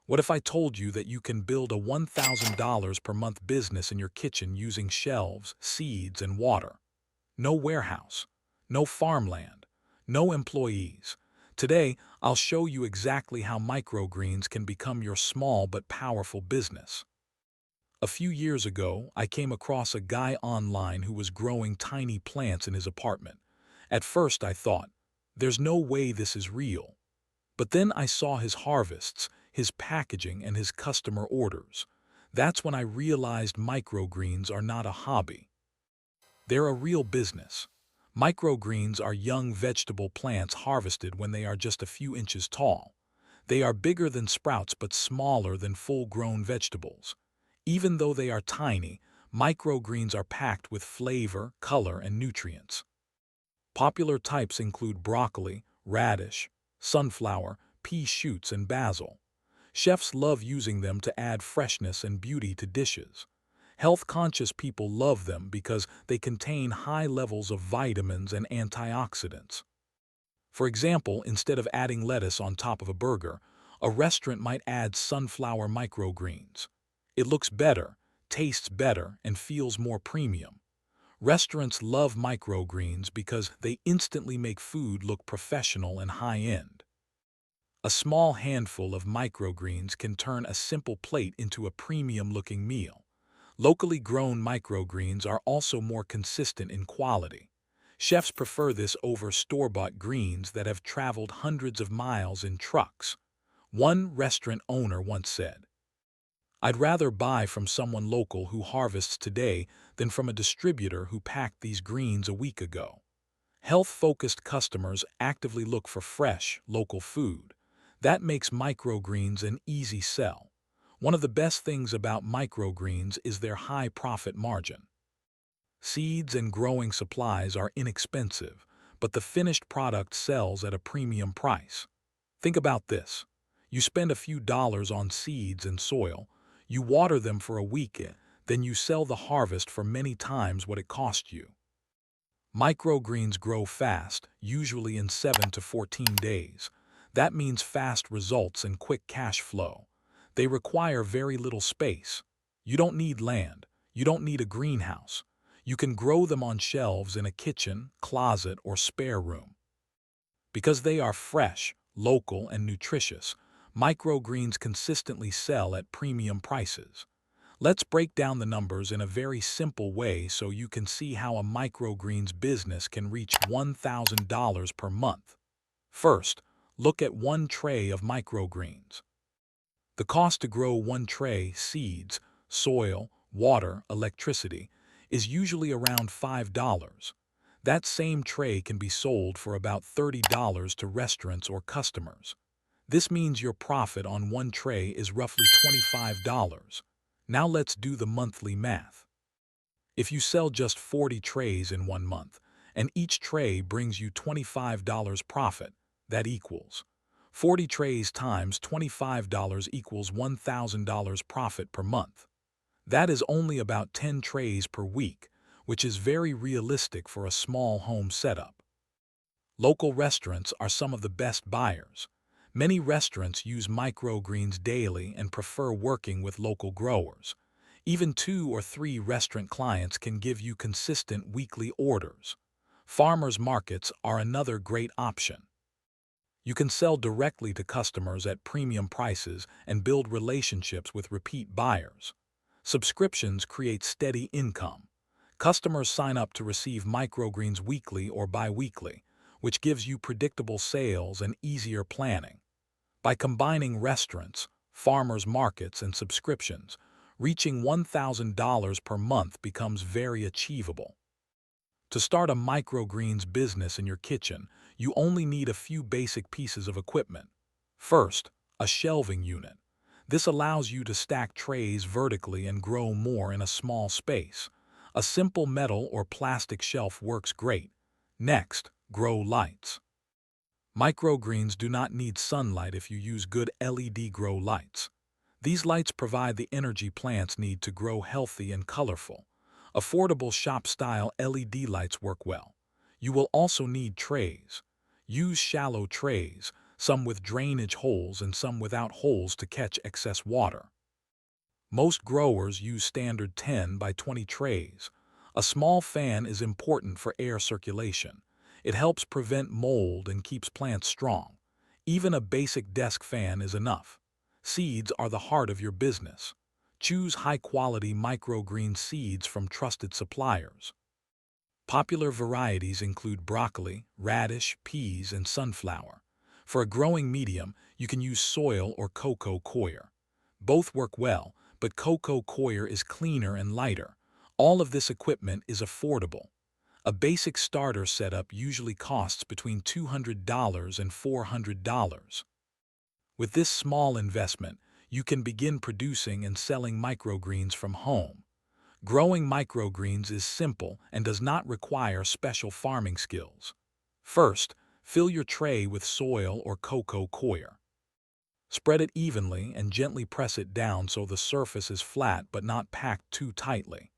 What if I told you that you can build a $1,000 per month business in your kitchen using shelves, seeds, and water? No warehouse, no farmland, no employees. Today, I'll show you exactly how microgreens can become your small but powerful business. A few years ago, I came across a guy online who was growing tiny plants in his apartment. At first, I thought, there's no way this is real. But then I saw his harvests, his packaging, and his customer orders. That's when I realized microgreens are not a hobby. They're a real business. Microgreens are young vegetable plants harvested when they are just a few inches tall. They are bigger than sprouts but smaller than full-grown vegetables. Even though they are tiny, microgreens are packed with flavor, color, and nutrients. Popular types include broccoli, radish, sunflower, pea shoots, and basil. Chefs love using them to add freshness and beauty to dishes. Health-conscious people love them because they contain high levels of vitamins and antioxidants. For example, instead of adding lettuce on top of a burger, a restaurant might add sunflower microgreens. It looks better, tastes better, and feels more premium. Restaurants love microgreens because they instantly make food look professional and high-end. A small handful of microgreens can turn a simple plate into a premium-looking meal. Locally grown microgreens are also more consistent in quality. Chefs prefer this over store-bought greens that have traveled hundreds of miles in trucks. One restaurant owner once said, "I'd rather buy from someone local who harvests today than from a distributor who packed these greens a week ago." Health-focused customers actively look for fresh, local food. That makes microgreens an easy sell. One of the best things about microgreens is their high profit margin. Seeds and growing supplies are inexpensive, but the finished product sells at a premium price. Think about this. You spend a few dollars on seeds and soil, you water them for a week, then you sell the harvest for many times what it cost you. Microgreens grow fast, usually in 7 to 14 days. That means fast results and quick cash flow. They require very little space. You don't need land. You don't need a greenhouse. You can grow them on shelves in a kitchen, closet, or spare room. Because they are fresh, local, and nutritious, microgreens consistently sell at premium prices. Let's break down the numbers in a very simple way so you can see how a microgreens business can reach $1,000 per month. First, look at one tray of microgreens. The cost to grow one tray, seeds, soil, water, electricity, is usually around $5. That same tray can be sold for about $30 to restaurants or customers. This means your profit on one tray is roughly $25. Now let's do the monthly math. If you sell just 40 trays in 1 month, and each tray brings you $25 profit, that equals 40 trays times $25 equals $1,000 profit per month. That is only about 10 trays per week, which is very realistic for a small home setup. Local restaurants are some of the best buyers. Many restaurants use microgreens daily and prefer working with local growers. Even 2 or 3 restaurant clients can give you consistent weekly orders. Farmers markets are another great option. You can sell directly to customers at premium prices and build relationships with repeat buyers. Subscriptions create steady income. Customers sign up to receive microgreens weekly or bi-weekly, which gives you predictable sales and easier planning. By combining restaurants, farmers markets, and subscriptions, reaching $1,000 per month becomes very achievable. To start a microgreens business in your kitchen, you only need a few basic pieces of equipment. First, a shelving unit. This allows you to stack trays vertically and grow more in a small space. A simple metal or plastic shelf works great. Next, grow lights. Microgreens do not need sunlight if you use good LED grow lights. These lights provide the energy plants need to grow healthy and colorful. Affordable shop-style LED lights work well. You will also need trays. Use shallow trays, some with drainage holes and some without holes to catch excess water. Most growers use standard 10 by 20 trays. A small fan is important for air circulation. It helps prevent mold and keeps plants strong. Even a basic desk fan is enough. Seeds are the heart of your business. Choose high-quality microgreen seeds from trusted suppliers. Popular varieties include broccoli, radish, peas, and sunflower. For a growing medium, you can use soil or cocoa coir. Both work well, but cocoa coir is cleaner and lighter. All of this equipment is affordable. A basic starter setup usually costs between $200 and $400. With this small investment, you can begin producing and selling microgreens from home. Growing microgreens is simple and does not require special farming skills. First, fill your tray with soil or cocoa coir. Spread it evenly and gently press it down so the surface is flat but not packed too tightly.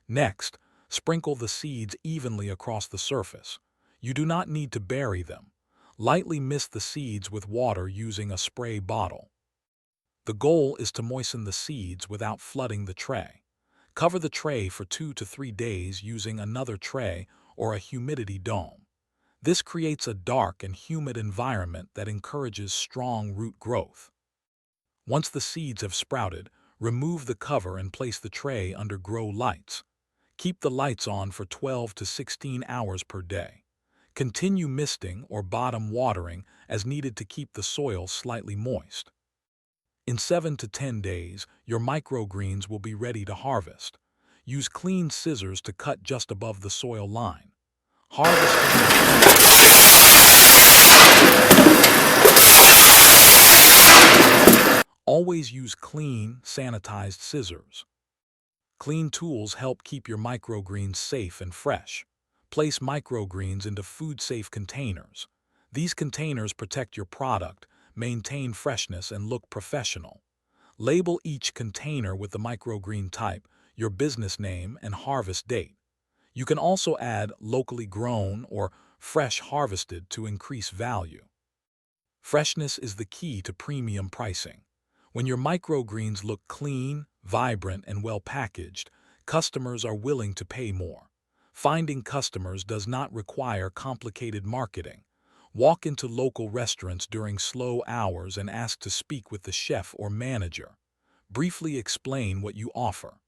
Next, sprinkle the seeds evenly across the surface. You do not need to bury them. Lightly mist the seeds with water using a spray bottle. The goal is to moisten the seeds without flooding the tray. Cover the tray for 2 to 3 days using another tray or a humidity dome. This creates a dark and humid environment that encourages strong root growth. Once the seeds have sprouted, remove the cover and place the tray under grow lights. Keep the lights on for 12 to 16 hours per day. Continue misting or bottom watering as needed to keep the soil slightly moist. In 7 to 10 days, your microgreens will be ready to harvest. Use clean scissors to cut just above the soil line. Always use clean, sanitized scissors. Clean tools help keep your microgreens safe and fresh. Place microgreens into food-safe containers. These containers protect your product, maintain freshness, and look professional. Label each container with the microgreen type, your business name, and harvest date. You can also add locally grown or fresh harvested to increase value. Freshness is the key to premium pricing. When your microgreens look clean, vibrant, and well packaged, customers are willing to pay more. Finding customers does not require complicated marketing. Walk into local restaurants during slow hours and ask to speak with the chef or manager. Briefly explain what you offer.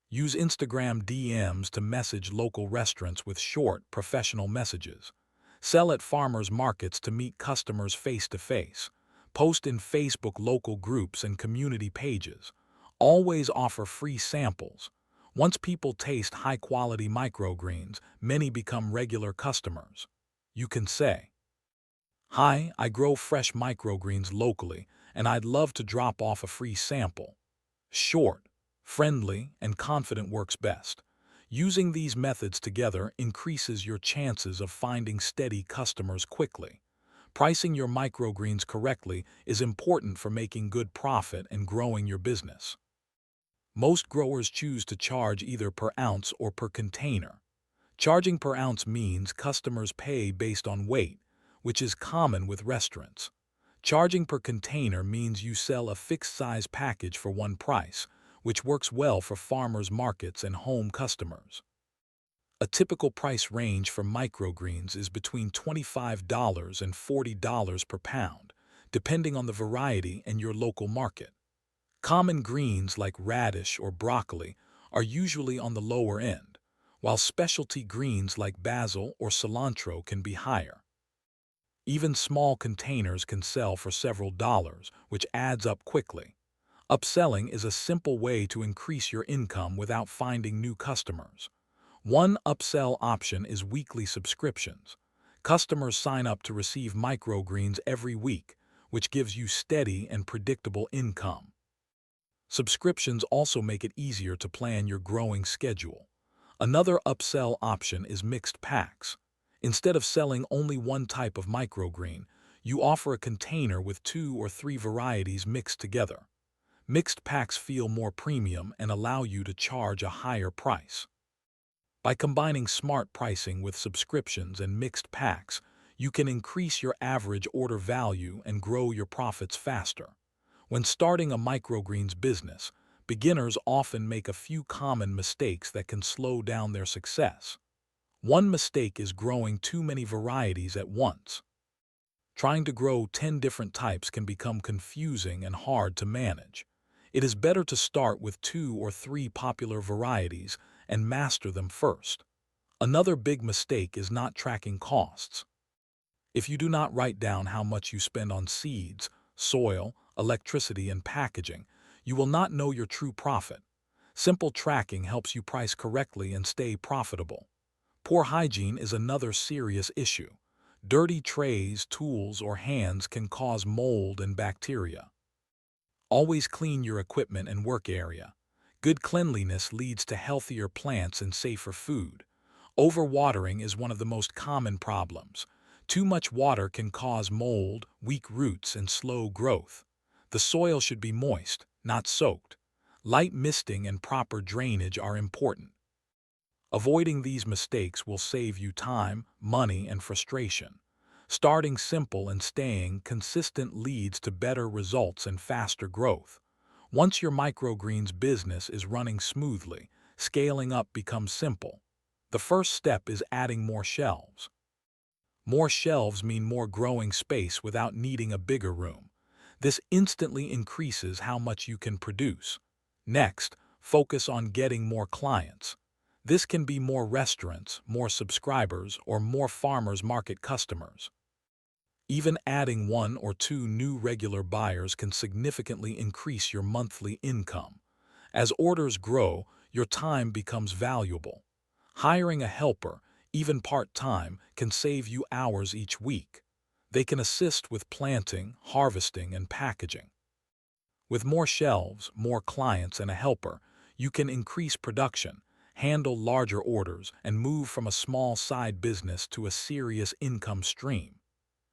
Use Instagram DMs to message local restaurants with short, professional messages. Sell at farmers markets to meet customers face-to-face. Post in Facebook local groups and community pages. Always offer free samples. Once people taste high-quality microgreens, many become regular customers. You can say, "Hi, I grow fresh microgreens locally, and I'd love to drop off a free sample." Short, friendly, and confident works best. Using these methods together increases your chances of finding steady customers quickly. Pricing your microgreens correctly is important for making good profit and growing your business. Most growers choose to charge either per ounce or per container. Charging per ounce means customers pay based on weight, which is common with restaurants. Charging per container means you sell a fixed-size package for one price, which works well for farmers markets and home customers. A typical price range for microgreens is between $25 and $40 per pound, depending on the variety and your local market. Common greens like radish or broccoli are usually on the lower end, while specialty greens like basil or cilantro can be higher. Even small containers can sell for several dollars, which adds up quickly. Upselling is a simple way to increase your income without finding new customers. One upsell option is weekly subscriptions. Customers sign up to receive microgreens every week, which gives you steady and predictable income. Subscriptions also make it easier to plan your growing schedule. Another upsell option is mixed packs. Instead of selling only one type of microgreen, you offer a container with 2 or 3 varieties mixed together. Mixed packs feel more premium and allow you to charge a higher price. By combining smart pricing with subscriptions and mixed packs, you can increase your average order value and grow your profits faster. When starting a microgreens business, beginners often make a few common mistakes that can slow down their success. One mistake is growing too many varieties at once. Trying to grow 10 different types can become confusing and hard to manage. It is better to start with 2 or 3 popular varieties and master them first. Another big mistake is not tracking costs. If you do not write down how much you spend on seeds, soil, electricity, and packaging, you will not know your true profit. Simple tracking helps you price correctly and stay profitable. Poor hygiene is another serious issue. Dirty trays, tools, or hands can cause mold and bacteria. Always clean your equipment and work area. Good cleanliness leads to healthier plants and safer food. Overwatering is one of the most common problems. Too much water can cause mold, weak roots, and slow growth. The soil should be moist, not soaked. Light misting and proper drainage are important. Avoiding these mistakes will save you time, money, and frustration. Starting simple and staying consistent leads to better results and faster growth. Once your microgreens business is running smoothly, scaling up becomes simple. The first step is adding more shelves. More shelves mean more growing space without needing a bigger room. This instantly increases how much you can produce. Next, focus on getting more clients. This can be more restaurants, more subscribers, or more farmers market customers. Even adding 1 or 2 new regular buyers can significantly increase your monthly income. As orders grow, your time becomes valuable. Hiring a helper, even part-time, can save you hours each week. They can assist with planting, harvesting, and packaging. With more shelves, more clients, and a helper, you can increase production, handle larger orders, and move from a small side business to a serious income stream.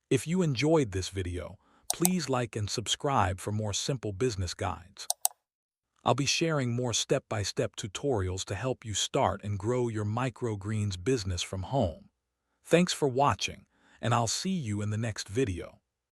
If you enjoyed this video, please like and subscribe for more simple business guides. I'll be sharing more step-by-step tutorials to help you start and grow your microgreens business from home. Thanks for watching, and I'll see you in the next video.